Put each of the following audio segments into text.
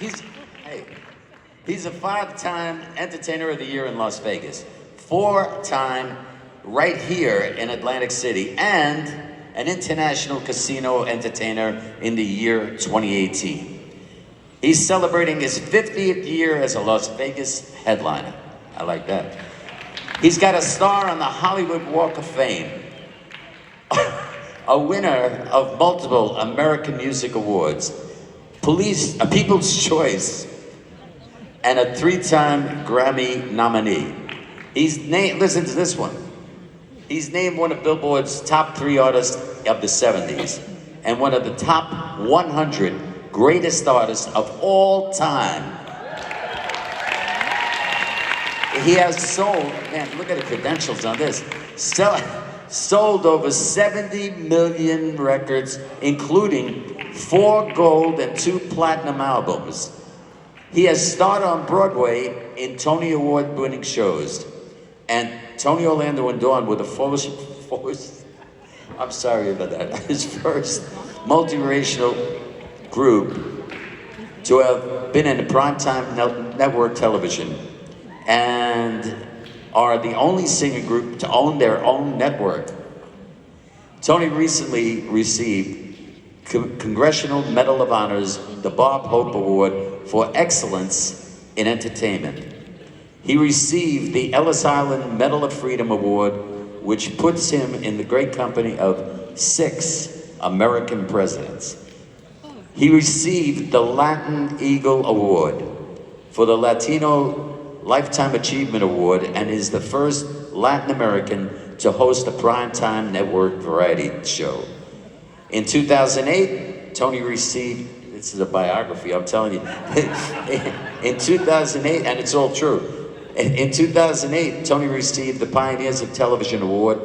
He's, hey, he's a 5-time Entertainer of the Year in Las Vegas, 4-time right here in Atlantic City, and an International Casino Entertainer in the year 2018. He's celebrating his 50th year as a Las Vegas headliner. I like that. He's got a star on the Hollywood Walk of Fame, a winner of multiple American Music Awards, a People's Choice, and a 3-time Grammy nominee. He's named, listen to this one. He's named one of Billboard's top 3 artists of the 70s and one of the top 100 greatest artists of all time. He has sold, man, look at the credentials on this, sold over 70 million records, including 4 gold and 2 platinum albums. He has starred on Broadway in Tony Award-winning shows, and Tony, Orlando, and Dawn were the first, I'm sorry about that, his first multiracial group to have been in primetime network television, and are the only singing group to own their own network. Tony recently received Congressional Medal of Honors, the Bob Hope Award for Excellence in Entertainment. He received the Ellis Island Medal of Freedom Award, which puts him in the great company of 6 American presidents. He received the Latin Eagle Award for the Latino Lifetime Achievement Award, and is the first Latin American to host a primetime network variety show. In 2008, Tony received, this is a biography, I'm telling you. In 2008, and it's all true. In 2008, Tony received the Pioneers of Television Award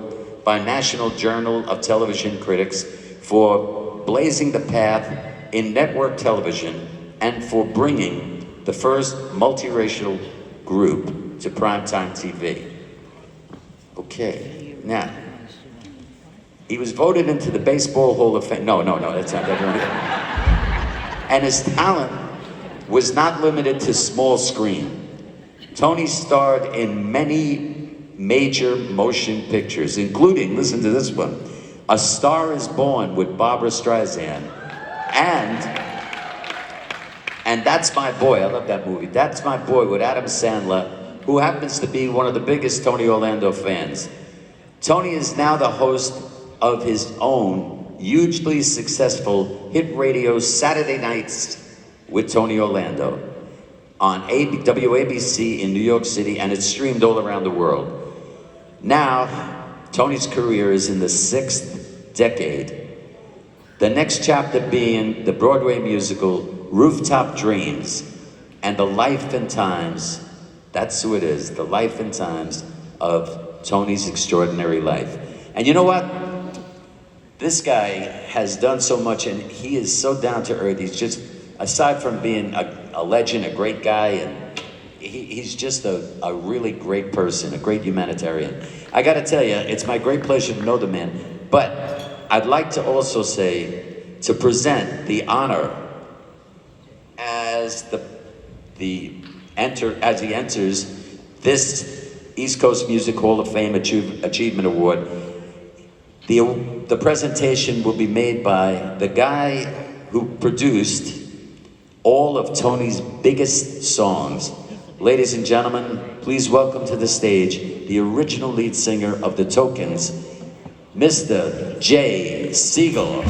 by National Journal of Television Critics for blazing the path in network television and for bringing the first multiracial group to primetime TV. Okay, now, he was voted into the Baseball Hall of Fame. No, that's not that. And his talent was not limited to small screen. Tony starred in many major motion pictures, including, listen to this one, A Star is Born with Barbra Streisand, and That's My Boy. I love that movie. That's My Boy with Adam Sandler, who happens to be one of the biggest Tony Orlando fans. Tony is now the host of his own hugely successful hit radio Saturday Nights with Tony Orlando on WABC in New York City, and it's streamed all around the world. Now, Tony's career is in the 6th decade. The next chapter being the Broadway musical Rooftop Dreams, and the life and times, that's who it is, the life and times of Tony's extraordinary life. And you know what? This guy has done so much, and he is so down to earth. He's just, aside from being a legend, a great guy, and he's just a really great person, a great humanitarian. I gotta tell you, it's my great pleasure to know the man, but I'd like to also say, to present the honor as he enters this East Coast Music Hall of Fame Achievement Award. The presentation will be made by the guy who produced all of Tony's biggest songs. Ladies and gentlemen, please welcome to the stage the original lead singer of The Tokens, Mr. J. Siegel.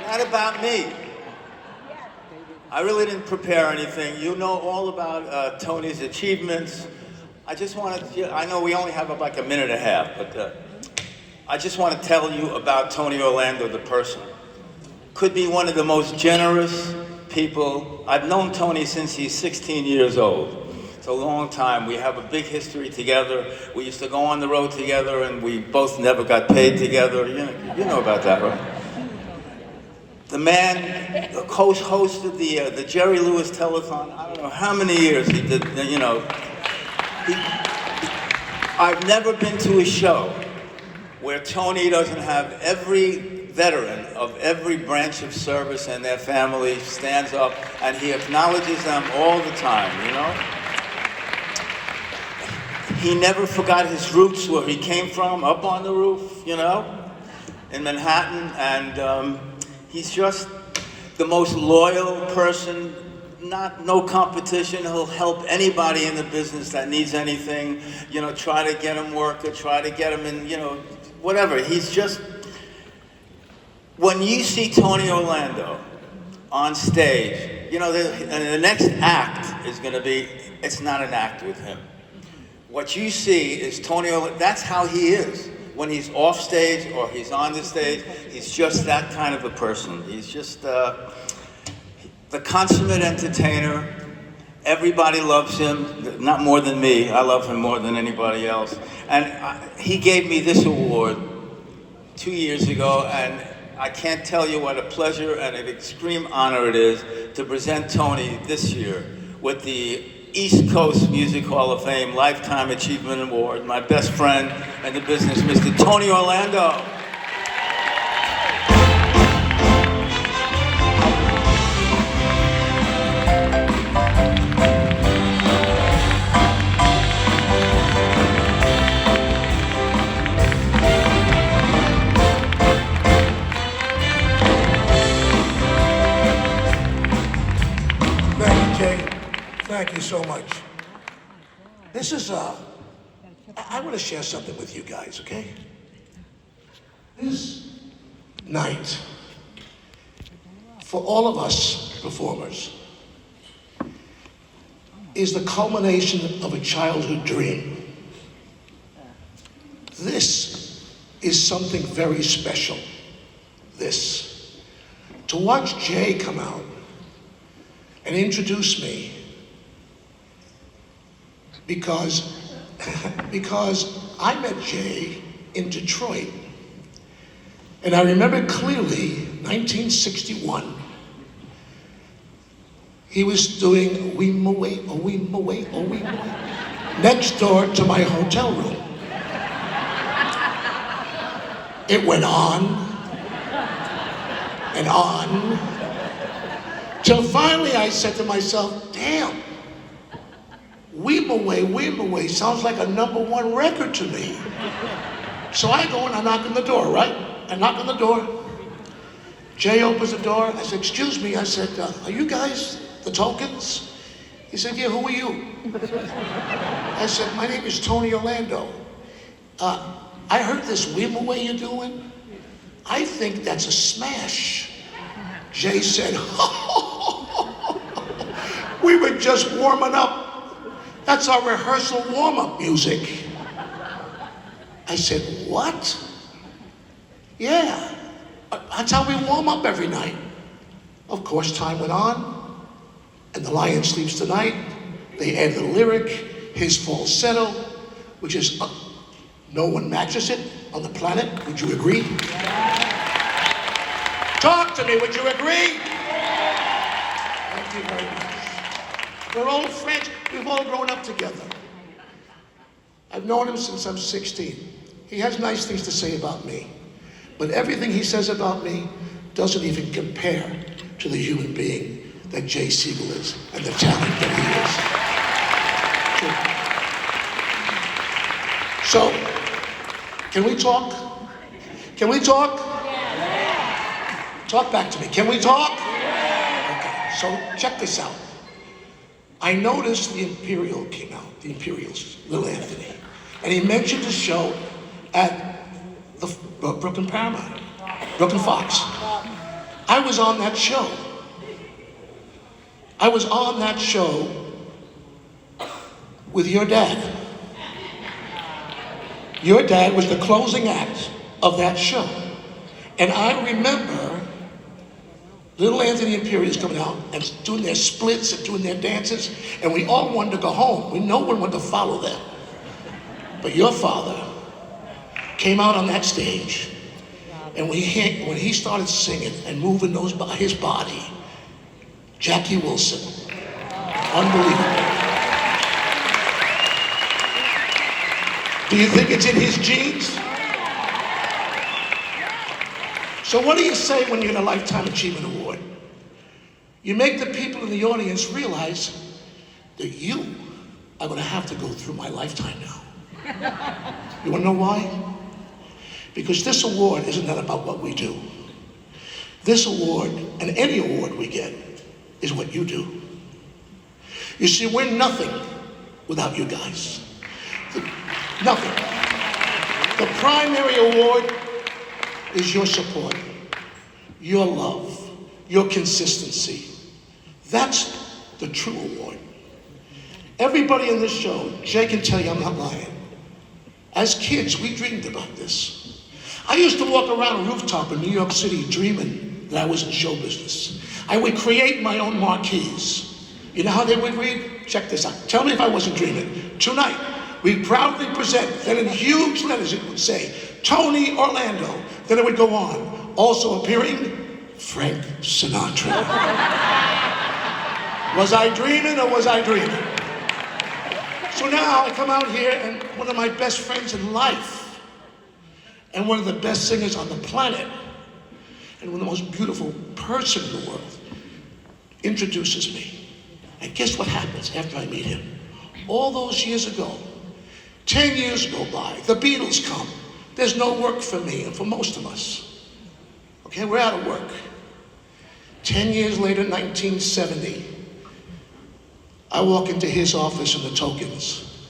Not about me. I really didn't prepare anything. You know all about Tony's achievements. I just want to, I know we only have like a minute and a half, but I just want to tell you about Tony Orlando, the person. Could be one of the most generous people. I've known Tony since he's 16 years old. It's a long time. We have a big history together. We used to go on the road together, and we both never got paid together. You know about that, right? The man hosted the Jerry Lewis Telethon. I don't know how many years he did, you know. I've never been to a show where Tony doesn't have every veteran of every branch of service and their family stands up and he acknowledges them all the time, you know? He never forgot his roots, where he came from, up on the roof, you know, in Manhattan, and he's just the most loyal person. No competition. He'll help anybody in the business that needs anything, you know, try to get him work or try to get him in, you know, whatever. He's just, when you see Tony Orlando on stage, you know, the next act is going to be, it's not an act with him. What you see is Tony Orlando, that's how he is. When he's off stage or he's on the stage, he's just that kind of a person. He's just the consummate entertainer. Everybody loves him, not more than me. I love him more than anybody else. And he gave me this award 2 years ago, and I can't tell you what a pleasure and an extreme honor it is to present Tony this year with the East Coast Music Hall of Fame Lifetime Achievement Award. My best friend in the business, Mr. Tony Orlando. Thank you so much. This is, I want to share something with you guys, okay? This night, for all of us performers, is the culmination of a childhood dream. This is something very special. This. To watch Jay come out and introduce me because I met Jay in Detroit. And I remember clearly, 1961, he was doing Wee Ma Wait, oh Wee Ma Wait, oh Wee Ma Wait, next door to my hotel room. It went on and on, till finally I said to myself, damn, Wee Ma Wait sounds like a #1 record to me. So I go and I knock on the door, right? I knock on the door. Jay opens the door. I said, excuse me. I said, are you guys the Tokens? He said, yeah, who are you? I said, my name is Tony Orlando. I heard this Wee Ma Wait you're doing. I think that's a smash. Jay said, we were just warming up. That's our rehearsal warm-up music. I said, what? Yeah, that's how we warm up every night. Of course, time went on, and The Lion Sleeps Tonight, they added a lyric, his falsetto, which is, no one matches it on the planet. Would you agree? Talk to me, would you agree? Thank you very much. We're old friends. We've all grown up together. I've known him since I'm 16. He has nice things to say about me, but everything he says about me doesn't even compare to the human being that Jay Siegel is and the talent that he is. So, can we talk? Can we talk? Talk back to me. Can we talk? Okay, so check this out. I noticed the Imperial came out, the Imperials, Little Anthony, and he mentioned a show at the Brooklyn Paramount, Brooklyn Fox. I was on that show. I was on that show with your dad. Your dad was the closing act of that show. And I remember Little Anthony Imperials coming out and doing their splits and doing their dances, and we all wanted to go home. No one wanted to follow them. But your father came out on that stage And when he started singing and moving his body, Jackie Wilson, unbelievable. Do you think it's in his genes? So what do you say when you get a Lifetime Achievement Award? You make the people in the audience realize that you are going to have to go through my lifetime now. You want to know why? Because this award isn't that about what we do. This award, and any award we get, is what you do. You see, we're nothing without you guys. Nothing. The primary award is your support, your love, your consistency. That's the true award. Everybody in this show, Jay can tell you I'm not lying. As kids, we dreamed about this. I used to walk around a rooftop in New York City dreaming that I was in show business. I would create my own marquees. You know how they would read? Check this out. Tell me if I wasn't dreaming. Tonight, we proudly present, then in huge letters it would say, Tony Orlando. Then it would go on. Also appearing, Frank Sinatra. Was I dreaming or was I dreaming? So now I come out here and one of my best friends in life and one of the best singers on the planet and one of the most beautiful person in the world introduces me. And guess what happens after I meet him? All those years ago, 10 years go by, the Beatles come. There's no work for me and for most of us. Okay, we're out of work. 10 years later, 1970, I walk into his office in the Tokens,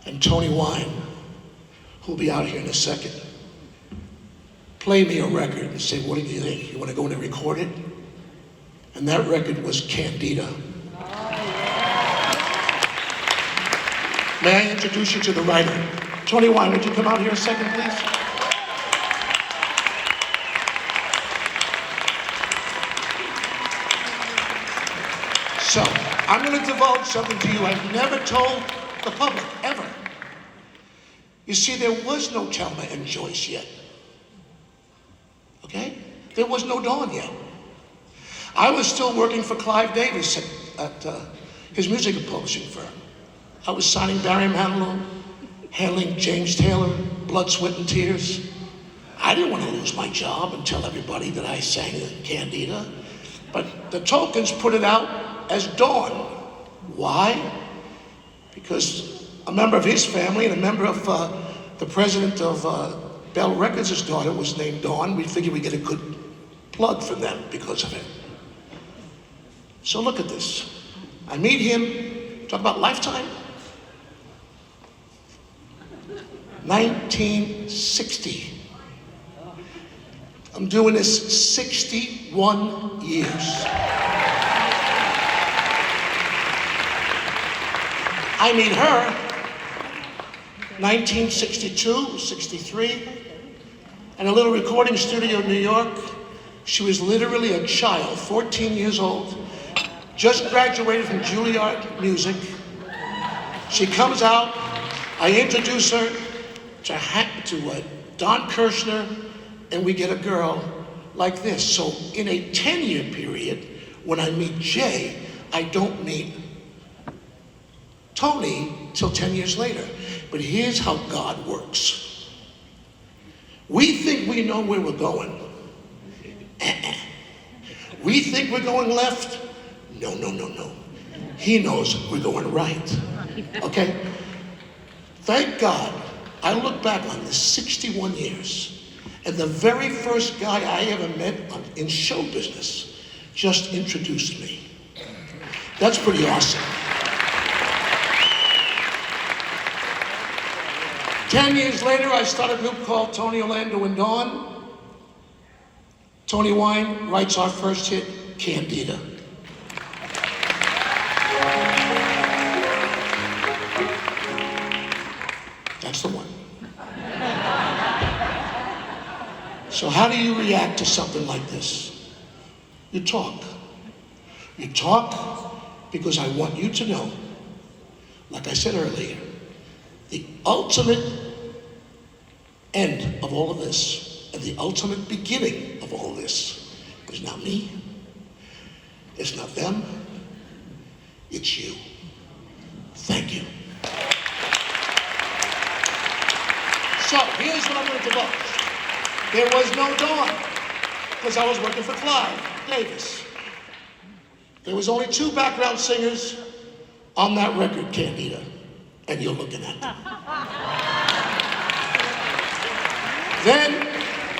and Tony Wine, who'll be out here in a second, play me a record and say, what do you think? You want to go in and record it? And that record was Candida. May I introduce you to the writer? Tony Wine, would you come out here a second, please? So, I'm going to divulge something to you I've never told the public, ever. You see, there was no Thelma and Joyce yet. Okay? There was no Dawn yet. I was still working for Clive Davis at his music publishing firm. I was signing Barry Manilow, handling James Taylor, Blood, Sweat, and Tears. I didn't want to lose my job and tell everybody that I sang Candida. But the Tokens put it out as Dawn. Why? Because a member of his family and a member of the president of Bell Records' daughter was named Dawn. We figured we'd get a good plug from them because of it. So look at this. I meet him, talk about lifetime. 1960. I'm doing this 61 years. I meet her 1962, 63, in a little recording studio in New York. She was literally a child, 14 years old, just graduated from Juilliard Music. She comes out, I introduce her to Don Kirshner, and we get a girl like this. So in a 10-year period, when I meet Jay, I don't meet Tony till 10 years later. But here's how God works. We think we know where we're going. We think we're going left. No. He knows we're going right. Okay? Thank God, I look back on this 61 years, and the very first guy I ever met in show business just introduced me. That's pretty awesome. 10 years later, I started a group called Tony Orlando and Dawn. Tony Wine writes our first hit, Candida. That's the one. So how do you react to something like this? You talk. You talk because I want you to know, like I said earlier, the ultimate end of all of this, And the ultimate beginning of all this is not me, it's not them, it's you. Thank you. So here's what I'm going to divulge. There was no Dawn, because I was working for Clive Davis. There was only 2 background singers on that record, Candida, and you're looking at them. Then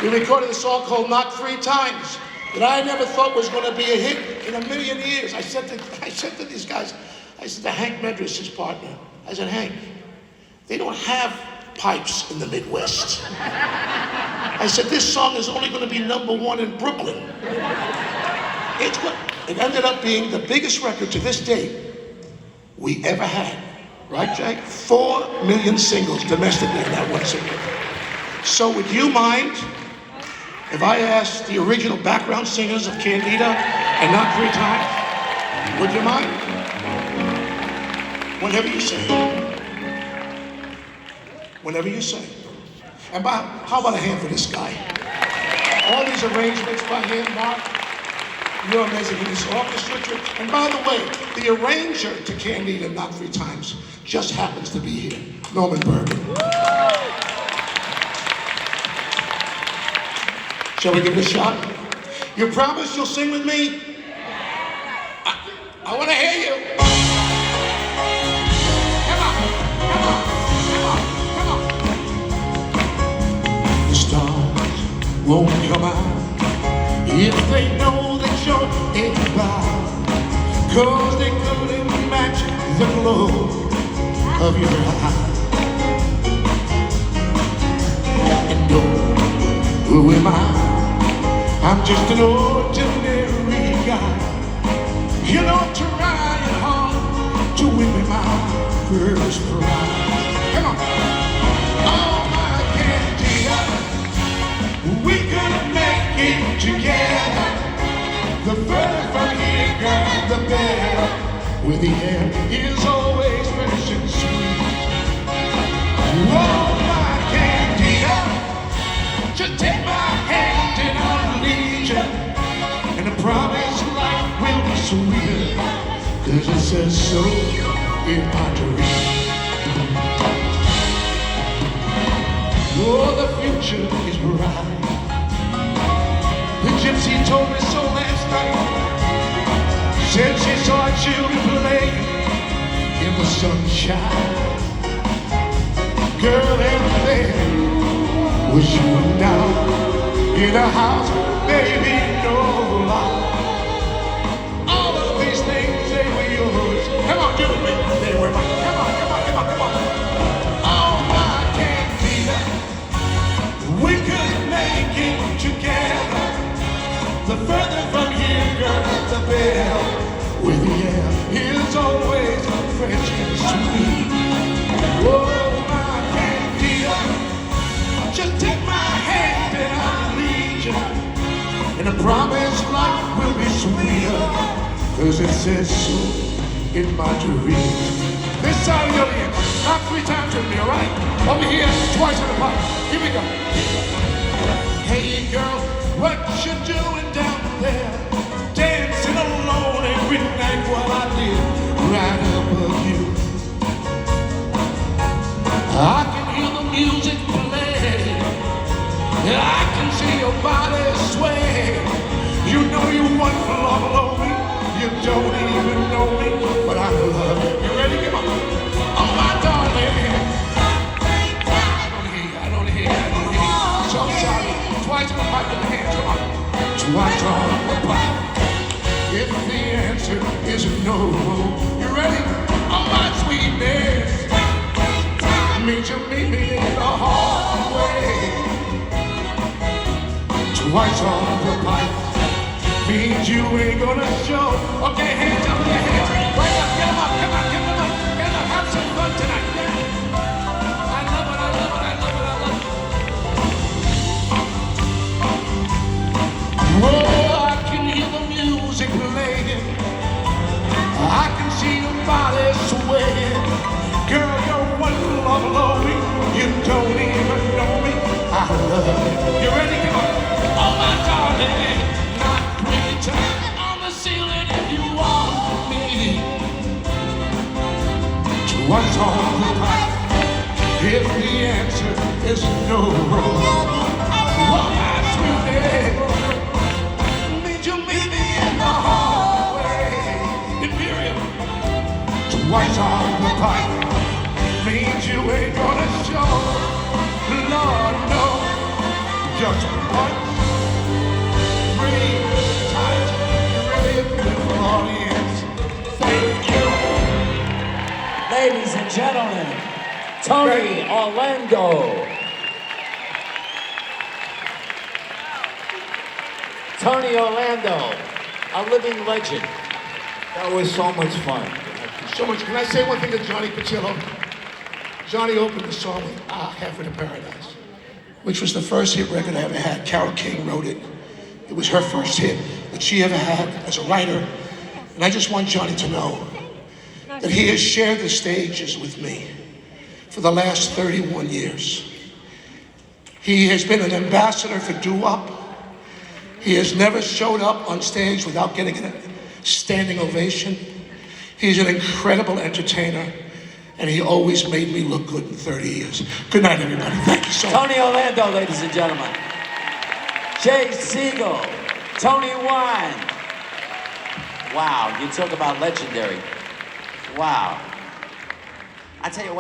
we recorded a song called Knock 3 Times that I never thought was going to be a hit in a million years. I said to these guys, I said to Hank Medras, his partner, I said, Hank, they don't have pipes in the Midwest. I said, this song is only going to be #1 in Brooklyn. It ended up being the biggest record to this date we ever had. Right, Jake? 4 million singles domestically in that one single. So would you mind if I asked the original background singers of Candida and Knock 3 Times? Would you mind? Whenever you say. Whenever you say. And how about a hand for this guy? All these arrangements by him, Mark. You're amazing in this orchestra. And by the way, the arranger to Candida Knock 3 Times just happens to be here, Norman Bergen. Shall we give it a shot? You promise you'll sing with me? I want to hear you. Come on, come on, come on, come on. The stars won't come out if they know that you're in cloud, 'cause they couldn't match the glow of your eyes. And who am I? I'm just an ordinary guy. You know, trying hard to win me my first prize. Come on. Oh, my Candida, we could make it together. The further from here, girl, the better. Where the air is always fresh and sweet. Oh, my Candida, just take my hand and I'll lead you. And I promise life will be sweeter, 'cause it says so in my dream. Oh, the future is bright. The gypsy told me so last night. Said she saw children playing in the sunshine. Girl, everything was you and I in a house, baby, no lie. All of these things, they were yours. Come on, do it, they were mine. Come on, come on, come on, come on. Oh, my Candida, we could make it together. The further from here, girl, the better. Where the air is always fresh and sweet. Oh, my Candida, just take my hand and I'll lead you. And I promise life will be sweeter, 'cause it says so in my dream. This side of the audience, Knock 3 times with me, all right? Over here, twice in the pipe. Here we go. Hey, girl, what you doing down there? Dancing alone every night while I live right above you. I can hear the music play. I can see your body sway. You know you want to love below me. You don't even know me, but I love you. You ready? Come on. Oh, my darling. I don't hear. So sorry. Twice in the pipe in the hands. Come on. Twice on the pipe. If the answer is no, you ready? Oh, my sweetness. Meet you meet me in the hallway. Twice on the pipe means you ain't gonna show. Okay, hands up, your hands. Right up, get them up, come on, get them up, get them up. Have some fun tonight. Yeah. I love it, I love it, I love it, I love it. Oh, I can hear the music playing. I can see your body swaying. Girl, you're one love below me. You don't even know me. I love you. You ready? What's on the pipe? If the answer is no, well, my sweetie, meet you meet me in the hallway. Imperial. Twice on the pipe means you ain't gonna show. Lord, no, just once. Breathe tight, really beautiful audience. Thank you. Ladies and gentlemen, Tony Orlando. Tony Orlando, a living legend. That was so much fun. So much. Can I say one thing to Johnny Patillo? Johnny opened the song with Halfway to Paradise, which was the first hit record I ever had. Carole King wrote it. It was her first hit that she ever had as a writer. And I just want Johnny to know that he has shared the stages with me for the last 31 years. He has been an ambassador for doo-wop. He has never showed up on stage without getting a standing ovation. He's an incredible entertainer, and he always made me look good in 30 years. Good night, everybody. Thank you so much. Tony Orlando, ladies and gentlemen. Jay Siegel, Tony Wine. Wow, you talk about legendary. Wow. I tell you what.